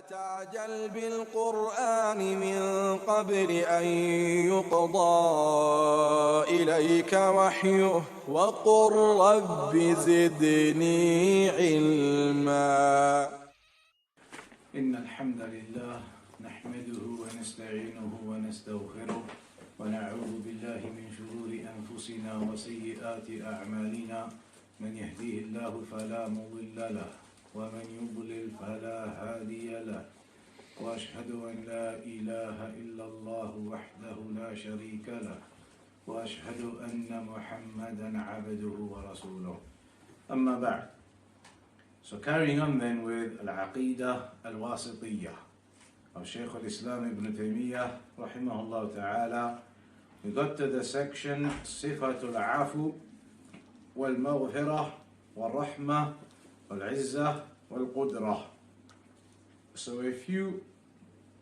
تعجل بالقرآن من قبل أن يقضى إليك وحيه وقل رب زدني علما. إن الحمد لله نحمده ونستعينه ونستغفره ونعوذ بالله من شرور أنفسنا وسيئات أعمالنا. من يهديه الله فلا مضل له ومن يضلل فلا هادي له، وأشهد أن لا إله إلا الله وحده لا شريك له، وأشهد أن محمدا عبده ورسوله. أما بعد. So carrying on then with Al-Aqeedah Al-Wasitiyyah of Shaykh al-Islam Ibn Taymiyyah rahimahullah ta'ala, we got to the section Sifatul Afu wal-Maghfirah wal-Rahmah wal-Izzah wal-Qudrah. So a few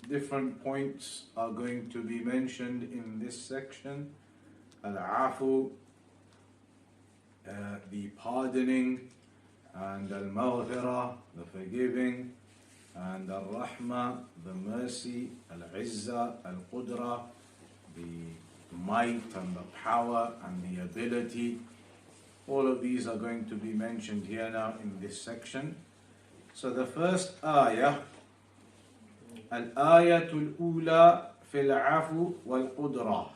different points are going to be mentioned in this section. Al-Afu, the pardoning, and Al-Maghfirah, the forgiving, and Al-Rahmah, the mercy, Al-Izzah, Al-Qudrah, the might and the power and the ability. All of these are going to be mentioned here now in this section. So the first ayah, Al-Ayatul Ula fil Afu wal Qudrah,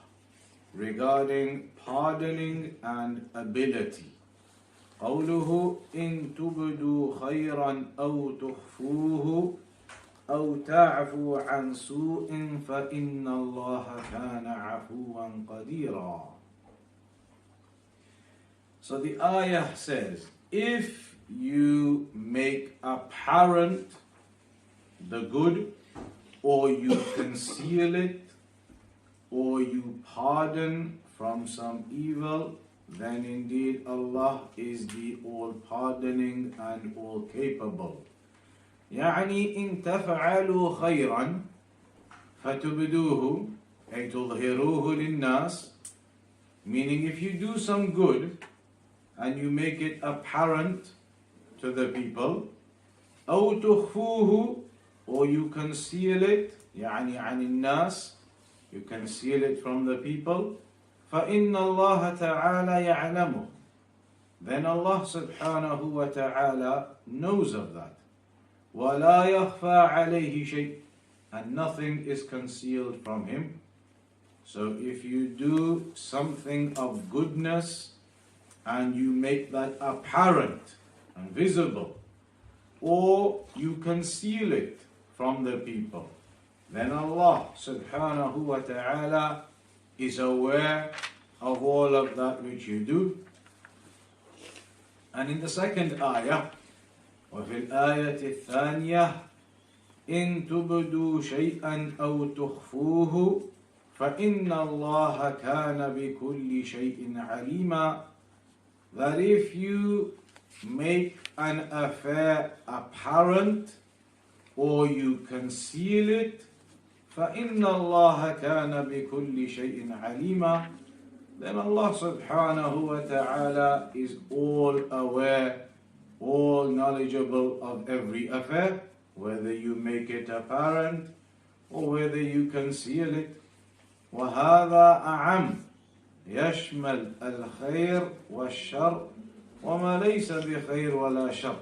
regarding pardoning and ability. قوله إن تبدوا خيرا أو تخفوه أو تعفوا عن سوء فإن الله كان عفوا قديرا. So the ayah says, if you make apparent the good, or you conceal it, or you pardon from some evil, then indeed Allah is the all-pardoning and all-capable. يعني إن تفعلوا خيرا فتبدوه أي تظهروه للناس, meaning if you do some good and you make it apparent to the people, أو تخفوه, or you conceal it, يعني عن الناس, you conceal it from the people, فإن الله تعالى يعلمه, then Allah subhanahu wa ta'ala knows of that. ولا يخفى عليه شيء, and nothing is concealed from him. So if you do something of goodness and you make that apparent and visible, or you conceal it from the people, then Allah subhanahu wa ta'ala is aware of all of that which you do. And in the second ayah, وفي الآية الثانية إن تبدوا شيئا أو تخفوه فإن الله كان بكل شيء عليما, that if you make an affair apparent or you conceal it, فَإِنَّ اللَّهَ كَانَ بِكُلِّ شَيْءٍ عَلِيمًا, then Allah subhanahu wa ta'ala is all aware, all knowledgeable of every affair, whether you make it apparent or whether you conceal it. وَهَذَا أَعَمْ يَشْمَلْ الْخَيْرِ وَالشَّرِّ وَمَا لَيْسَ بِخَيْرٍ وَلَا شَرٍّ.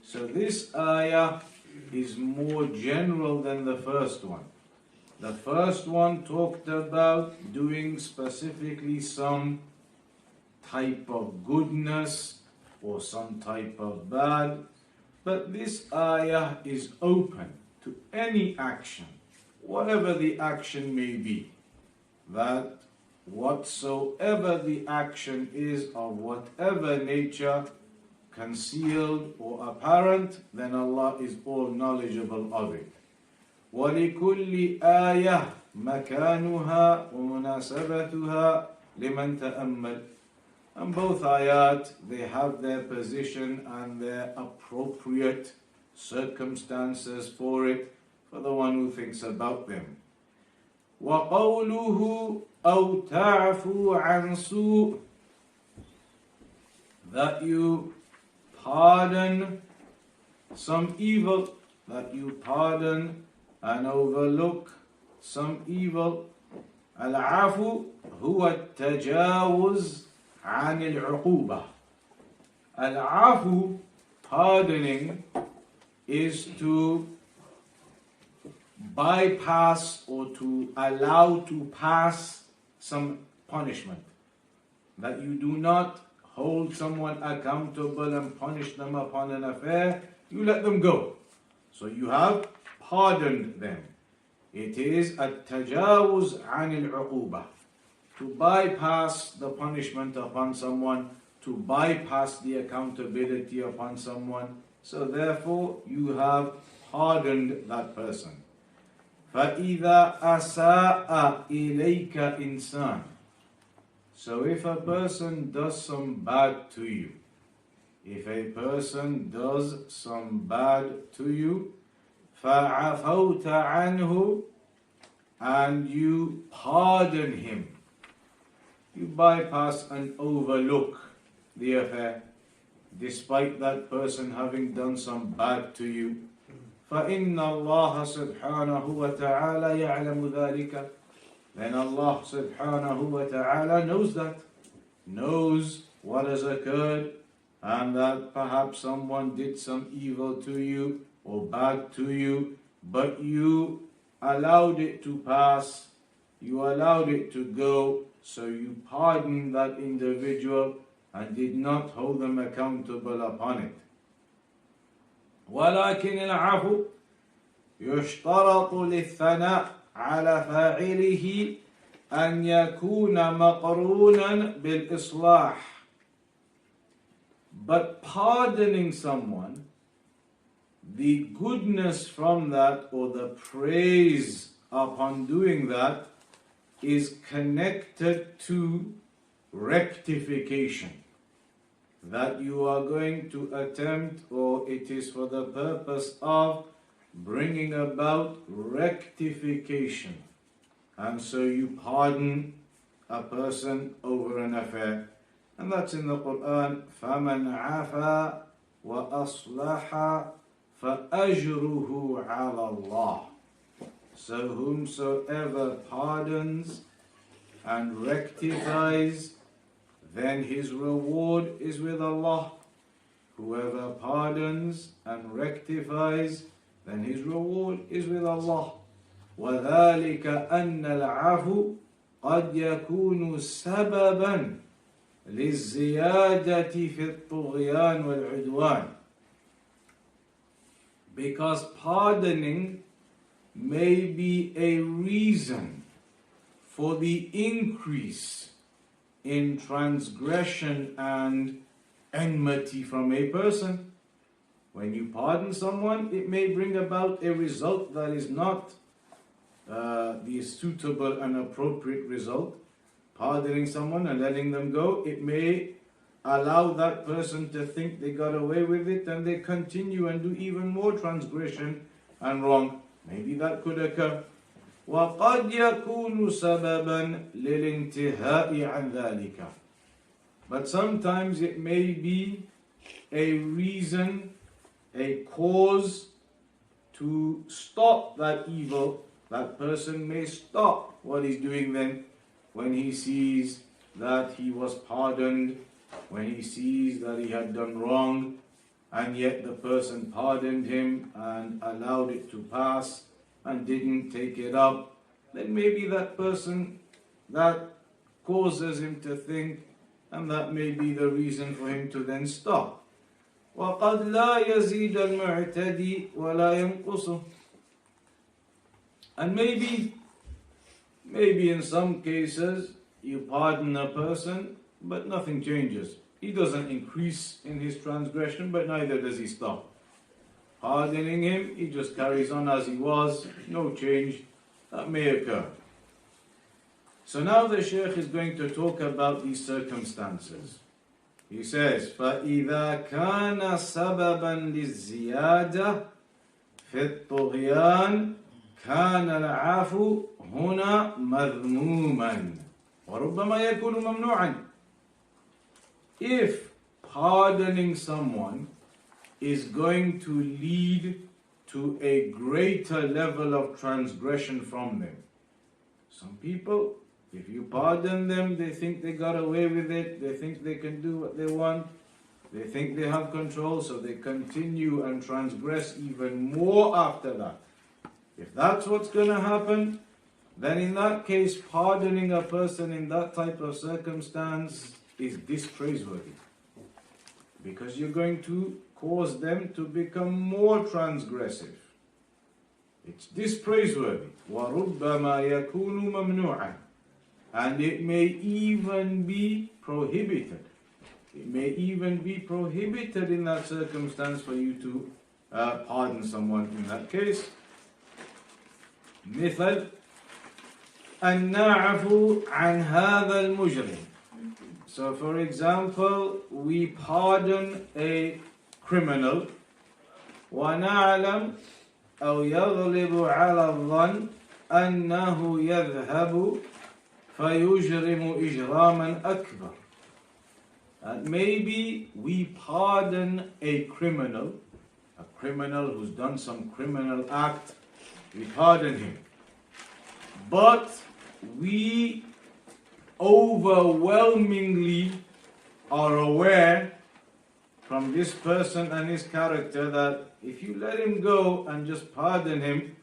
So this ayah is more general than the first one. The first one talked about doing specifically some type of goodness or some type of bad, but this ayah is open to any action, whatever the action may be, that whatsoever the action is of whatever nature, concealed or apparent, then Allah is all knowledgeable of it. وَلِكُلِّ آيَةٍ مَكَانُهَا وَمُنَاسَبَتُهَا لِمَنْ تَأَمَّلْ. And both ayat, they have their position and their appropriate circumstances for it, for the one who thinks about them. وَقَوْلُهُ أَوْ تَعْفُوا عَنْ سُوءٍ, that you pardon some evil, that you pardon and overlook some evil. العفو هو التجاوز عن العقوبة. العفو, pardoning, is to bypass or to allow to pass some punishment. That you do not hold someone accountable and punish them upon an affair, you let them go. So you have pardoned them. It is التجاوز عن العقوبة, to bypass the punishment upon someone, to bypass the accountability upon someone. So therefore you have pardoned that person. فَإِذَا أَسَاءَ إِلَيْكَ إِنسَانٌ. So if a person does some bad to you, if a person does some bad to you, فَعَفَوْتَ عَنْهُ, and you pardon him, you bypass and overlook the affair, despite that person having done some bad to you, فَإِنَّ اللَّهَ سُبْحَانَهُ وَتَعَالَى يَعْلَمُ ذَلِكَ. Then Allah subhanahu wa ta'ala knows that, knows what has occurred, and that perhaps someone did some evil to you or bad to you, but you allowed it to pass, you allowed it to go, so you pardoned that individual and did not hold them accountable upon it. ولكن العفو يشترط للثناء على فاعله أن يكون مقرونا بالإصلاح. But pardoning someone, the goodness from that or the praise upon doing that is connected to rectification. That you are going to attempt, or it is for the purpose of bringing about rectification. And so you pardon a person over an affair. And that's in the Quran. فَمَنْ عَفَى وَأَصْلَحَ فَأَجْرُهُ عَلَى اللَّهِ. So whomsoever pardons and rectifies, then his reward is with Allah. Whoever pardons and rectifies, then his reward is with Allah. وَذَلِكَ أَنَّ الْعَفُوَ قَدْ يَكُونُ سَبَبًا لِلزِّيَادَةِ فِي الطُّغْيَانِ وَالْعُدْوَانِ. Because pardoning may be a reason for the increase in transgression and enmity from a person. When you pardon someone, it may bring about a result that is not the suitable and appropriate result. Pardoning someone and letting them go, it may allow that person to think they got away with it and they continue and do even more transgression and wrong. Maybe that could occur. وَقَدْ يَكُونُ سَبَبًا لِلْإِنْتِهَاءِ عَنْ ذَلِكَ. But sometimes it may be a reason, a cause to stop that evil. That person may stop what he's doing then when he sees that he was pardoned, when he sees that he had done wrong, and yet the person pardoned him and allowed it to pass and didn't take it up. Then maybe that person, that causes him to think, and that may be the reason for him to then stop. وَقَدْ لَا يَزِيدَ الْمُعْتَدِي وَلَا يَنْقُصُ. And maybe in some cases you pardon a person, but nothing changes. He doesn't increase in his transgression, but neither does he stop. Pardoning him, he just carries on as he was, no change. That may occur. So now the Shaykh is going to talk about these circumstances. He says, فَإِذَا كَانَ سَبَبًا لِلزِّيَادَةِ فِي الطُّغْيَانِ كَانَ الْعَفُوُ هُنَا مَذْمُومًا وَرُبَّمَا يَكُونُ مَمْنُوعًا. If pardoning someone is going to lead to a greater level of transgression from them. Some people, if you pardon them, they think they got away with it, they think they can do what they want, they think they have control, so they continue and transgress even more after that. If that's what's going to happen, then in that case, pardoning a person in that type of circumstance is dispraiseworthy. Because you're going to cause them to become more transgressive. It's dispraiseworthy. وَرُبَّمَا يَكُونُ مَمْنُوعًا. And it may even be prohibited. It may even be prohibited in that circumstance for you to pardon someone in that case. مثل أن نعفو عن هذا المجرم. So for example, we pardon a criminal ونعلم أو يغلب على الظن أنه يذهب فيجرم إجراما أكبر. And maybe we pardon a criminal who's done some criminal act, we pardon him. But we overwhelmingly are aware from this person and his character that if you let him go and just pardon him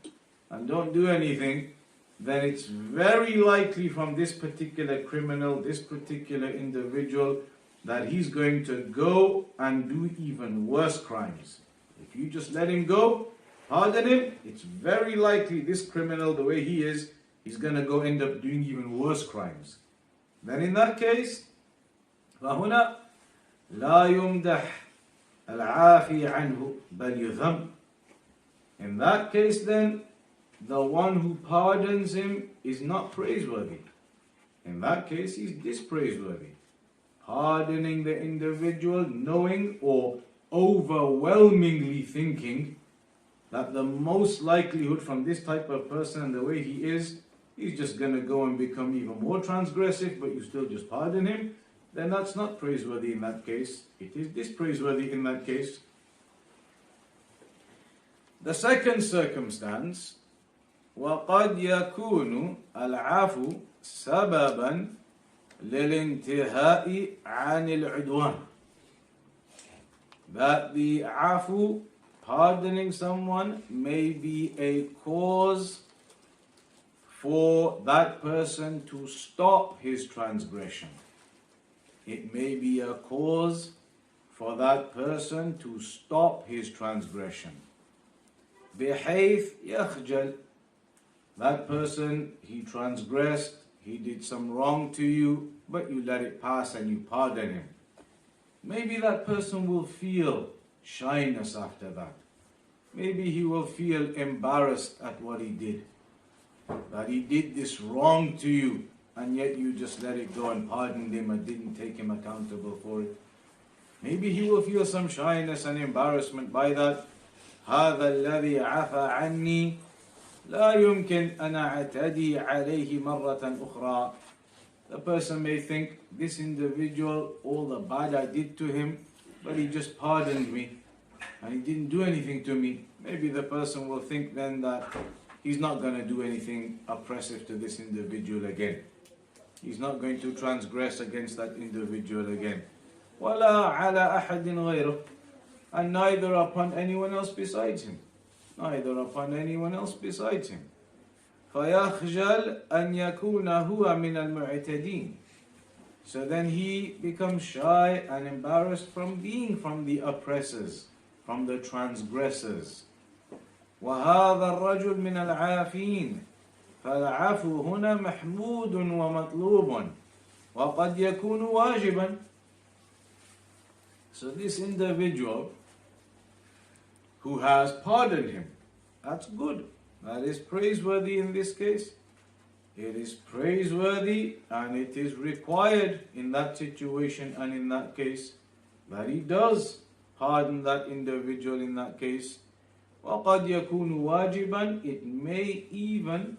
and don't do anything, then it's very likely from this particular criminal, this particular individual, that he's going to go and do even worse crimes. If you just let him go, pardon him, it's very likely this criminal, the way he is, he's going to go end up doing even worse crimes. Then in that case, فهنا لا يمدح العافي عنه بل يذم. In that case then, the one who pardons him is not praiseworthy. In that case, he's dispraiseworthy. Pardoning the individual, knowing or overwhelmingly thinking that the most likelihood from this type of person and the way he is, he's just going to go and become even more transgressive, but you still just pardon him, then that's not praiseworthy in that case. It is dispraiseworthy in that case. The second circumstance, وَقَدْ يَكُونُ الْعَفُو سَبَبًا لِلْإِنْتِهَاءِ عَنِ الْعُدْوَانِ. That the afu, pardoning someone, may be a cause for that person to stop his transgression. It may be a cause for that person to stop his transgression. بحيث يخجل. That person, he transgressed, he did some wrong to you, but you let it pass and you pardon him. Maybe that person will feel shyness after that. Maybe he will feel embarrassed at what he did. That he did this wrong to you, and yet you just let it go and pardoned him and didn't take him accountable for it. Maybe he will feel some shyness and embarrassment by that. هذا الذي عفى عني لا يمكن أن أعتدي عليه مرة أخرى. The person may think, this individual, all the bad I did to him, but he just pardoned me and he didn't do anything to me. Maybe the person will think then that he's not going to do anything oppressive to this individual again. He's not going to transgress against that individual again. وَلَا عَلَى أَحَدٍ غَيْرُهُ. And neither upon anyone else besides him. Neither upon anyone else besides him. فَيَخْجَلْ أَنْ يَكُونَ هُوَ مِنَ الْمُعْتَدِينَ. So then he becomes shy and embarrassed from being from the oppressors, from the transgressors. وَهَذَا الرَّجُلْ مِنَ الْعَافِينَ. فَالْعَفُو هُنَا مَحْمُودٌ وَمَطْلُوبٌ وَقَدْ يَكُونُ وَاجِبًا. So this individual who has pardoned him, that's good. That is praiseworthy in this case. It is praiseworthy and it is required in that situation and in that case that he does pardon that individual in that case. وَقَدْ يَكُونُ وَاجِبًا. It may even,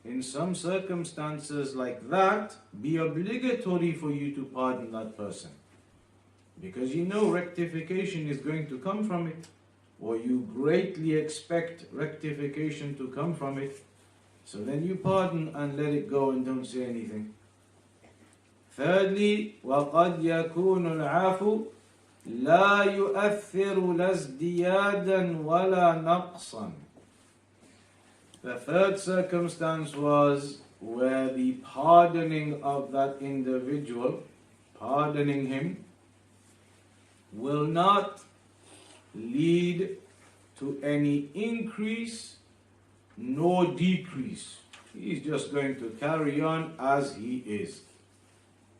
in some circumstances like that, be obligatory for you to pardon that person. Because you know rectification is going to come from it. or you greatly expect rectification to come from it, so then you pardon and let it go and don't say anything. Thirdly, وَقَدْ يَكُونُ الْعَفُو لَا يُؤَثِّرُ لَا ازْدِيَادًا وَلَا نَقْصًا. The third circumstance was where the pardoning of that individual, pardoning him, will not lead to any increase nor decrease. He's just going to carry on as he is.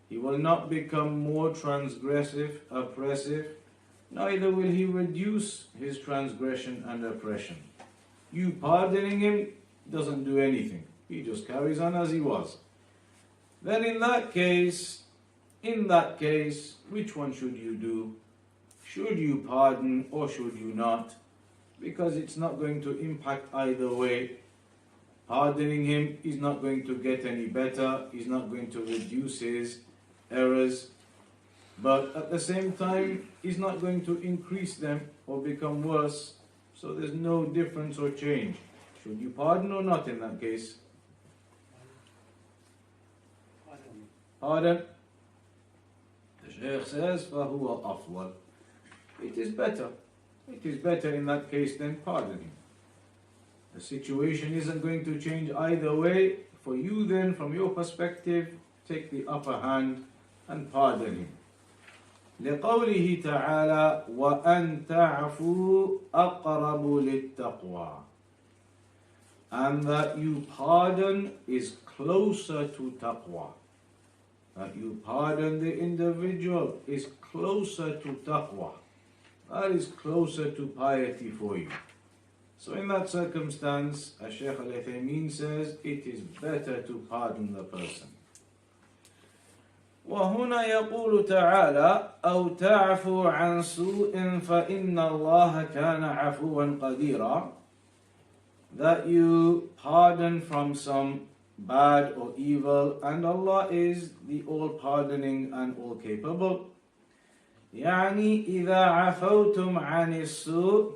He will not become more transgressive, oppressive, neither will he reduce his transgression and oppression. You pardoning him doesn't do anything. He just carries on as he was. Then in that case, which one should you do? Should you pardon or should you not? Because it's not going to impact either way. Pardoning him is not going to get any better. He's not going to reduce his errors. But at the same time, he's not going to increase them or become worse. So there's no difference or change. Should you pardon or not in that case? Pardon. The Shaykh says, فَهُوَ أَفْضَلُ. It is better. It is better in that case than pardoning. The situation isn't going to change either way. For you then, from your perspective, take the upper hand and pardon him. لقوله تعالى وأن تعفوا أقرب للتقوى. And that you pardon is closer to taqwa. That you pardon the individual is closer to taqwa. That is closer to piety for you. So in that circumstance, as Shaykh Al-Uthaymeen says, it is better to pardon the person. وهنا يقول تعالى أو تعفو عن سوء فإن الله كان عفوا قديرا. That you pardon from some bad or evil, and Allah is the all-pardoning and all-capable. يعني إذا عفوتم عن السوء,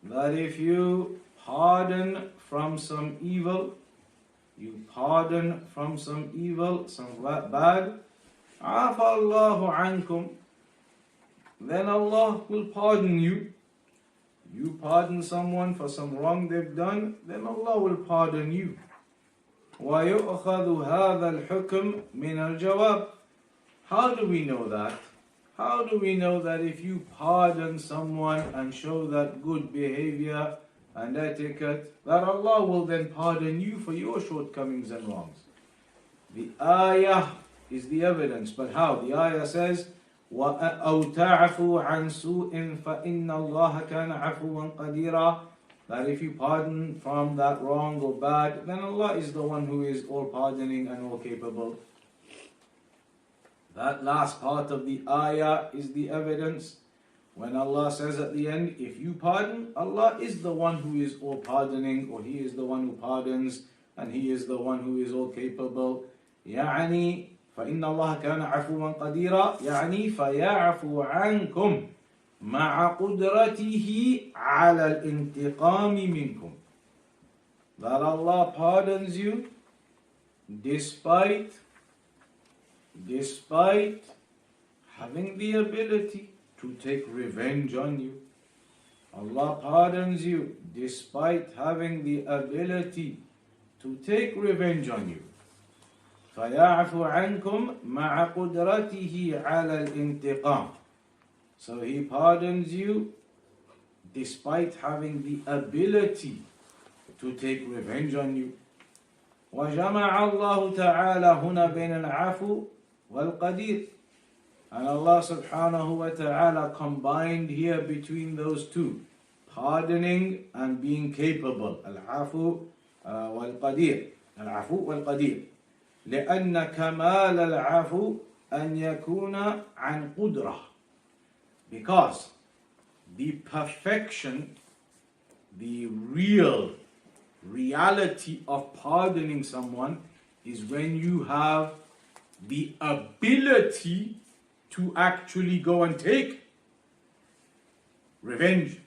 that if you pardon from some evil, you pardon from some evil, some bad, عفى الله عنكم, then Allah will pardon you. You pardon someone for some wrong they've done, then Allah will pardon you. وَيُؤْخَذُ هَذَا الْحُكْمِ مِنَ الْجَوَابِ. How do we know that? How do we know that if you pardon someone and show that good behavior and etiquette, that Allah will then pardon you for your shortcomings and wrongs? The ayah is the evidence, but how? The ayah says, أَوْ تَعْفُوا عَنْ سُوءٍ فَإِنَّ اللَّهَ كَانَ عَفُوًا قَدِيرًا. That if you pardon from that wrong or bad, then Allah is the one who is all pardoning and all capable. That last part of the ayah is the evidence. When Allah says at the end, if you pardon, Allah is the one who is all pardoning, or He is the one who pardons, and He is the one who is all capable. يعني فإن الله كان عفوا قديرا يعني فيعفو عنكم مع قدرته على الانتقام منكم. That Allah pardons you despite having the ability to take revenge on you. Allah pardons you despite having the ability to take revenge on you. فَيَعْفُ عَنْكُمْ مَعَ قُدْرَتِهِ عَلَى الْإِنْتِقَامِ. So He pardons you despite having the ability to take revenge on you. وَجَمَعَ اللَّهُ تَعَالَى هُنَا بَيْنَ الْعَفُوِ وَالْقَدِيرِ. And Allah subhanahu wa ta'ala combined here between those two, pardoning and being capable. Al-afu wal-qadir. Al-afu wal-qadir. لأن كمال العفو أن يكون عن قدرة. Because the perfection, the reality of pardoning someone is when you have the ability to actually go and take revenge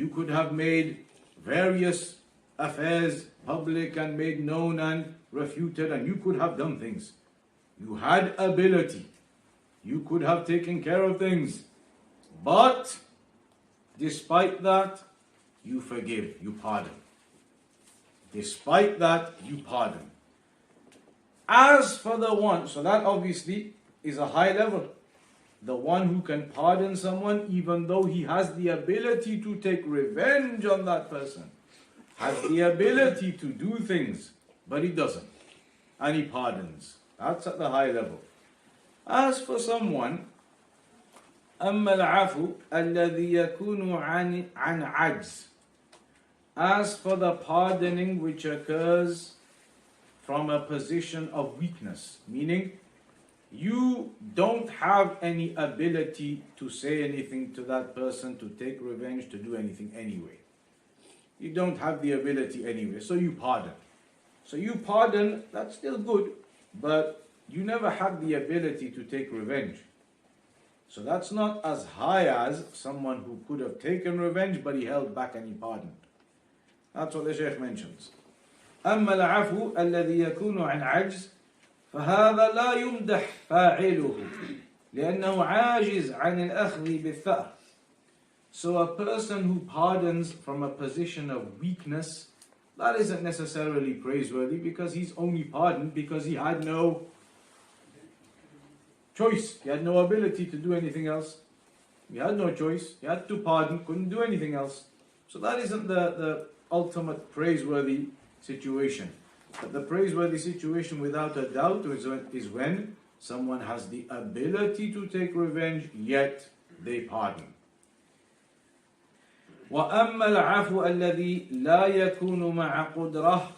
You could have made various affairs public and made known and refuted, and you could have done things. You had ability. You could have taken care of things. But despite that, you forgive, you pardon. Despite that, you pardon. As for the one, so that obviously is a high level. The one who can pardon someone even though he has the ability to take revenge on that person, has the ability to do things, but he doesn't. And he pardons. That's at the high level. As for someone, أما العفو الذي يكون عن عجز. As for the pardoning which occurs from a position of weakness, meaning you don't have any ability to say anything to that person, to take revenge, to do anything anyway. You don't have the ability anyway, so you pardon. So you pardon, that's still good, but you never had the ability to take revenge. So that's not as high as someone who could have taken revenge, but he held back and he pardoned. That's what the Shaykh mentions. أما العفو الذي يكون عن عجز فهذا لا يمدح فاعله لأنه عاجز عن الأخذ بالثأر. So a person who pardons from a position of weakness, that isn't necessarily praiseworthy because he's only pardoned because he had no choice. He had no ability to do anything else. He had no choice. He had to pardon, couldn't do anything else. So that isn't the ultimate praiseworthy situation. But the praiseworthy situation without a doubt is when someone has the ability to take revenge, yet they pardon. وأما العفو الذي لا يكون مع قدرة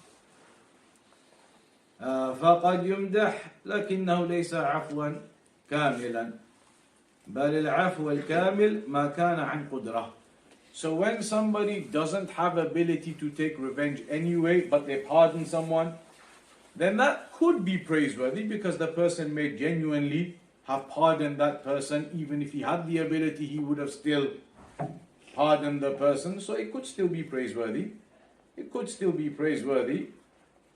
فقد يمدح لكنه ليس عفوا كاملا بل العفو الكامل ما كان عن قدرة. So when somebody doesn't have ability to take revenge anyway, but they pardon someone, then that could be praiseworthy because the person may genuinely have pardoned that person. Even if he had the ability, he would have still pardoned the person. So it could still be praiseworthy. It could still be praiseworthy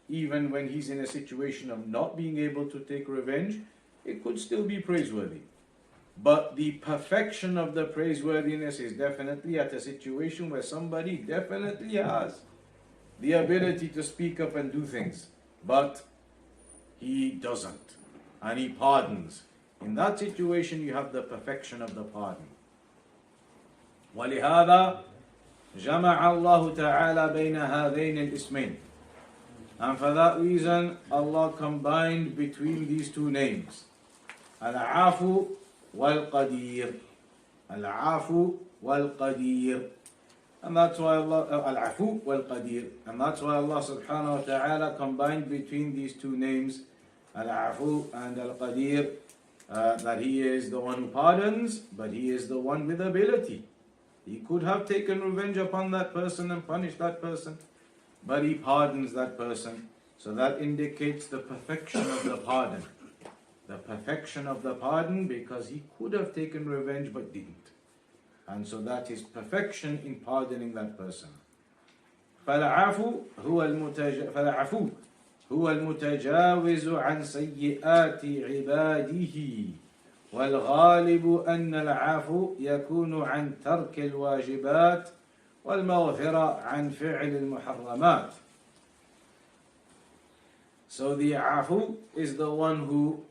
even when he's in a situation of not being able to take revenge. It could still be praiseworthy. But the perfection of the praiseworthiness is definitely at a situation where somebody definitely has the ability to speak up and do things, but he doesn't, and he pardons. In that situation, you have the perfection of the pardon. وَلِهَذَا جَمَعَ اللَّهُ تَعَالَى بَيْنَ هَذَيْنِ الْإِسْمَيْنِ. And for that reason, Allah combined between these two names, Al-Afu wal-Qadir. Al-Afu wal-Qadir. And that's why Allah, Al-Afu wal-Qadir. And that's why Allah subhanahu wa ta'ala combined between these two names, Al-Afu and Al-Qadir, that He is the one who pardons, but He is the one with ability. He could have taken revenge upon that person and punished that person, but He pardons that person. So that indicates the perfection of the pardon. The perfection of the pardon, because he could have taken revenge but didn't. And so that is perfection in pardoning that person. فَالْعَفُو هُوَ الْمُتَجَاوِزُ عَنْ سَيِّئَاتِ عِبَادِهِ وَالْغَالِبُ أَنَّ الْعَفُو يَكُونُ عَنْ تَرْكِ الْوَاجِبَاتِ وَالْمَغْفِرَةِ عَنْ فِعْلِ الْمُحَرَّمَاتِ. So the afu is the one who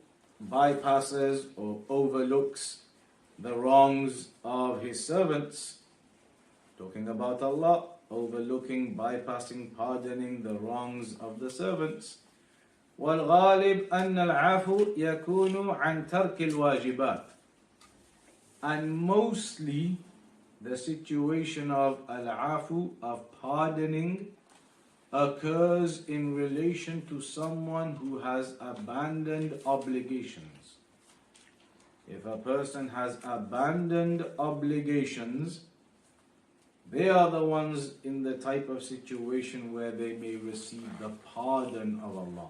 bypasses or overlooks the wrongs of his servants. Talking about Allah, overlooking, bypassing, pardoning the wrongs of the servants. وَالْغَالِبْ أَنَّ الْعَفُو يَكُونُ عَنْ تَرْكِ الْوَاجِبَاتِ. And mostly the situation of al-afu, of pardoning, occurs in relation to someone who has abandoned obligations. If a person has abandoned obligations, they are the ones in the type of situation where they may receive the pardon of Allah.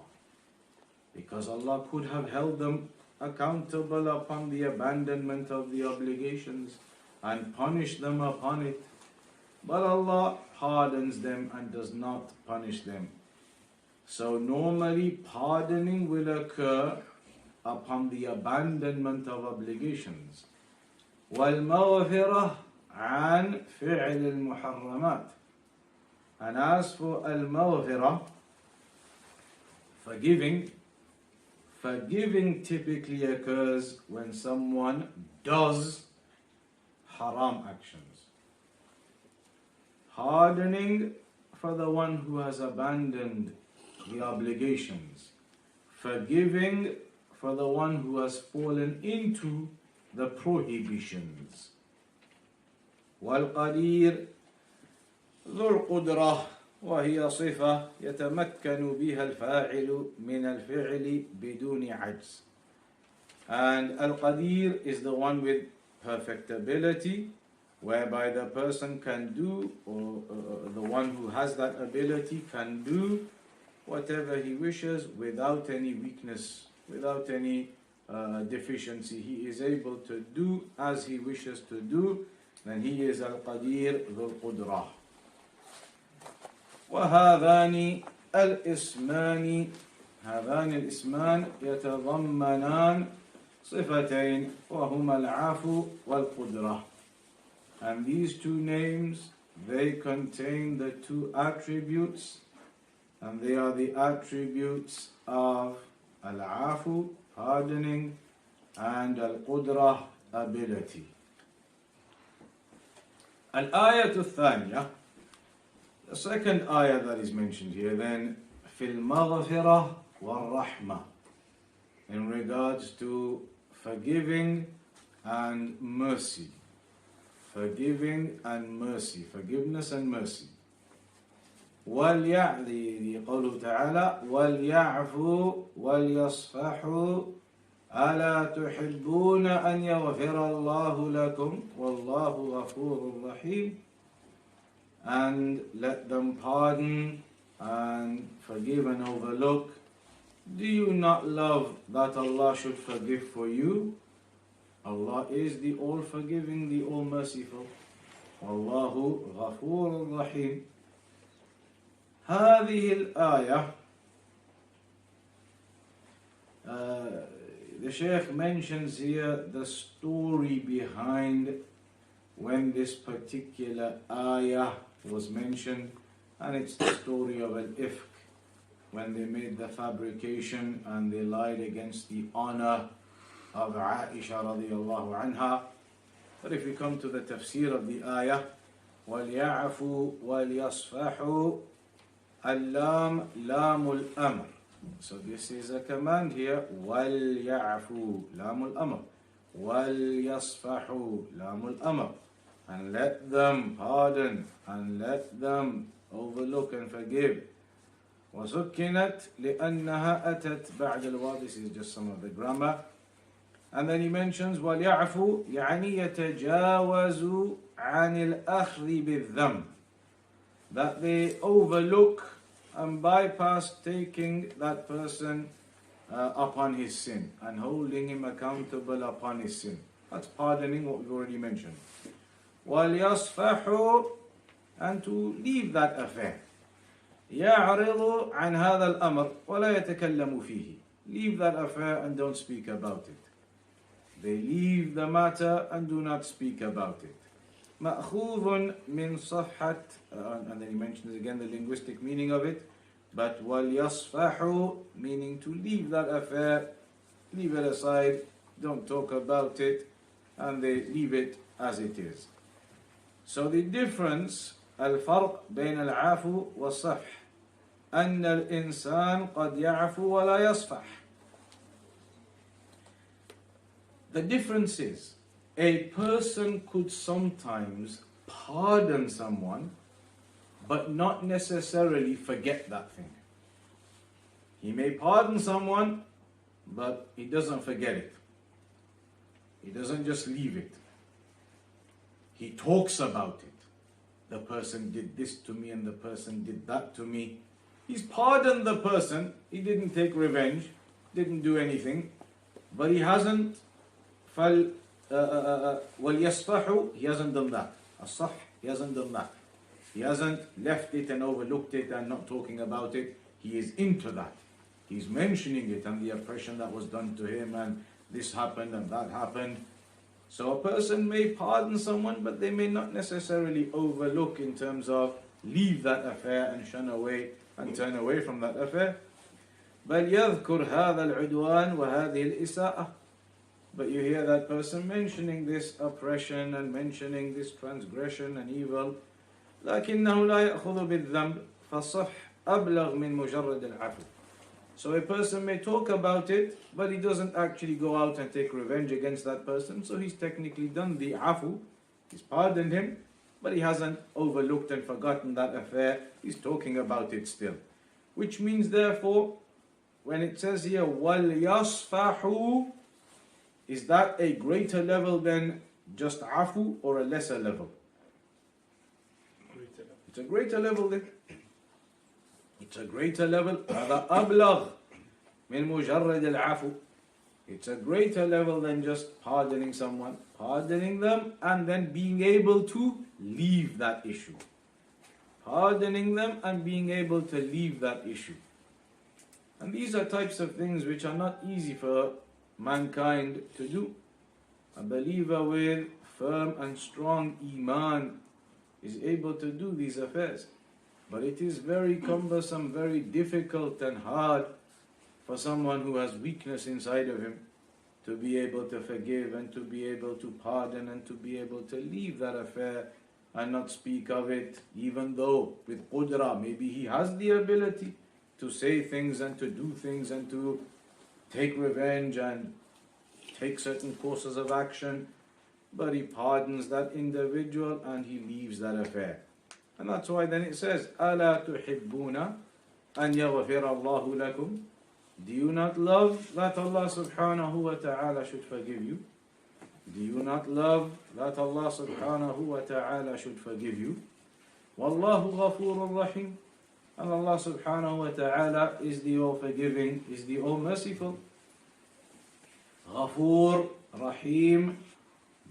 Because Allah could have held them accountable upon the abandonment of the obligations and punished them upon it. but Allah pardons them and does not punish them. So normally pardoning will occur upon the abandonment of obligations. وَالْمَغْفِرَةِ عَنْ فِعْلِ الْمُحَرَّمَاتِ. And as for al-maghfirah, forgiving typically occurs when someone does haram actions. Pardoning for the one who has abandoned the obligations. Forgiving for the one who has fallen into the prohibitions. والقدير ذو القدرة وهي صفة يتمكن بها الفاعل من الفعل بدون عجز. And Al-Qadir is the one with perfectibility, whereby the person can do, or the one who has that ability can do whatever he wishes without any weakness, without any deficiency. He is able to do as he wishes to do, and he is Al-Qadir ذو القدرة. وهذان الاسمان يتضمنان صفتين وهما العفو والقدرة. And these two names, they contain the two attributes, and they are the attributes of al-afu, pardoning, and al-qudra, ability. Al-ayatu al-thaniya, the second ayah that is mentioned here then, fil maghfirah wal rahmah, in regards to forgiving and mercy. Forgiving and mercy, forgiveness and mercy. قوله تعالى وَلْيَعْفُوا وَلْيَصْفَحُوا أَلَا تُحِبُّونَ أَنْ يَغْفِرَ اللَّهُ لَكُمْ وَاللَّهُ غَفُورٌ رَحِيمٌ. And let them pardon and forgive and overlook. Do you not love that Allah should forgive for you? Allah is the all-forgiving, the all-merciful. Wallahu ghafurur rahim. هذه الآية, the Shaykh mentions here the story behind when this particular ayah was mentioned, and it's the story of al-ifk, when they made the fabrication and they lied against the honor of Aisha radiallahu anha. But if we come to the tafsir of the ayah, وَلْيَعْفُوا وَلْيَصْفَحُوا, اللام لام الأمر. So this is a command here, وَلْيَعْفُوا لام الأمر, وَلْيَصْفَحُوا لام الأمر, and let them pardon and let them overlook and forgive. وَسُكِّنَتْ لِأَنَّهَا أَتَتْ بَعْدَ الْواو. This is just some of the grammar. And then he mentions وَلْيَعْفُوا يعني يَتَجَاوَزُوا عَنِ الْأَخْذِ بِالذَّنْبِ, that they overlook and bypass taking that person upon his sin and holding him accountable upon his sin. That's pardoning, what we've already mentioned. وَلْيَصْفَحُوا, and to leave that affair. يَعْرِضُ عَنْ هَذَا الْأَمْرِ وَلَا يَتَكَلَّمُ فِيهِ. Leave that affair and don't speak about it. They leave the matter and do not speak about it. مأخوذ من صفحة, and then he mentions again the linguistic meaning of it, but وَلْيَصْفَحُوا, meaning to leave that affair, leave it aside, don't talk about it, and they leave it as it is. So the difference, الفرق بين العفو والصفح, أن الإنسان قد يعفو ولا يصفح. The difference is, a person could sometimes pardon someone, but not necessarily forget that thing. He may pardon someone, but he doesn't forget it. He doesn't just leave it. He talks about it. The person did this to me and the person did that to me. He's pardoned the person. He didn't take revenge, didn't do anything, but he hasn't وَلْيَصْفَحُوا, he hasn't done that. الصَّحْ, he hasn't done that. He hasn't left it and overlooked it and not talking about it. He is into that. He's mentioning it and the oppression that was done to him and this happened and that happened. So a person may pardon someone, but they may not necessarily overlook in terms of leave that affair and shun away and turn away from that affair. بل يذكر هذا العدوان وهذه الإساءة. But you hear that person mentioning this oppression and mentioning this transgression and evil. لكنه لا يأخذ بالذنب فصح أبلغ من مجرد العفو. So a person may talk about it, but he doesn't actually go out and take revenge against that person. So he's technically done the afu, he's pardoned him, but he hasn't overlooked and forgotten that affair. He's talking about it still. Which means therefore, when it says here, وَلْيَصْفَحُوا, is that a greater level than just afu or a lesser level? It's a greater level then. It's a greater level. هذا أبلغ من مجرد العفو. It's a greater level than just pardoning someone, pardoning them and then being able to leave that issue. Pardoning them and being able to leave that issue. And these are types of things which are not easy for mankind to do. A believer with firm and strong iman is able to do these affairs. But it is very cumbersome, very difficult and hard for someone who has weakness inside of him to be able to forgive and to be able to pardon and to be able to leave that affair and not speak of it, even though with qudra, maybe he has the ability to say things and to do things and to take revenge and take certain courses of action, but he pardons that individual and he leaves that affair. And that's why then it says, أَلَا تُحِبُّونَ أَنْ يَغْفِرَ اللَّهُ لَكُمْ. Do you not love that Allah subhanahu wa ta'ala should forgive you? Do you not love that Allah subhanahu wa ta'ala should forgive you? وَاللَّهُ غَفُورٌ رَحِيمٌ. And Allah subhanahu wa ta'ala is the all forgiving, is the all merciful. Ghafur, Rahim,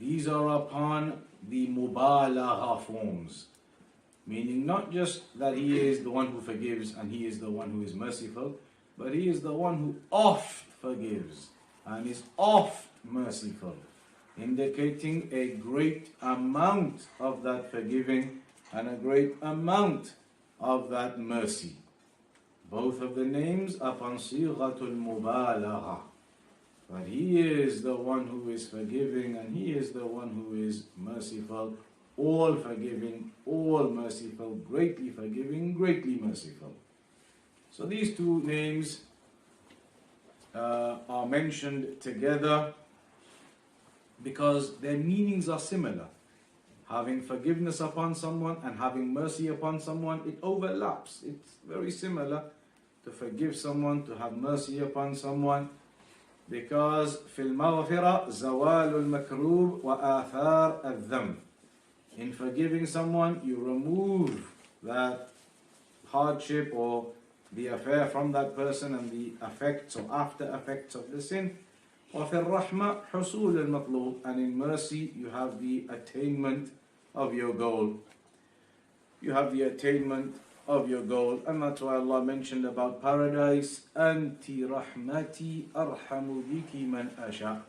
these are upon the mubalagha forms. Meaning not just that He is the one who forgives and He is the one who is merciful, but He is the one who oft forgives and is oft merciful, indicating a great amount of that forgiving and a great amount of that mercy. Both of the names upon sighatul mubalagha. But He is the one who is forgiving and He is the one who is merciful, all forgiving, all merciful, greatly forgiving, greatly merciful. So these two names are mentioned together because their meanings are similar. Having forgiveness upon someone and having mercy upon someone, it overlaps. It's very similar to forgive someone, to have mercy upon someone. Because في المغفرة زوال المكروب وآثار الذنب. In forgiving someone, you remove that hardship or the affair from that person and the effects or after effects of the sin. وفي الرحمة حصول المطلوب. And in mercy, you have the attainment of your goal. You have the attainment of your goal. And that's why Allah mentioned about paradise, Anti rahmati arhamu biki man asha.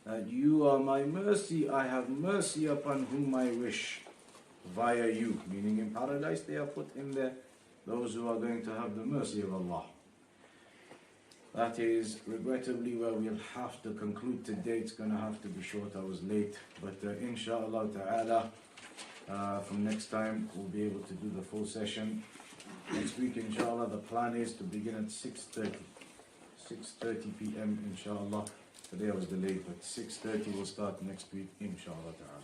That you are my mercy, I have mercy upon whom I wish via you. Meaning in paradise they are put in there those who are going to have the mercy of Allah. That is regrettably where we'll have to conclude today. It's going to have to be short, I was late. But inshallah ta'ala, from next time we'll be able to do the full session. Next week inshallah the plan is to begin at 6:30 p.m. inshallah. Today I was delayed, but 6:30 will start next week inshallah ta'ala.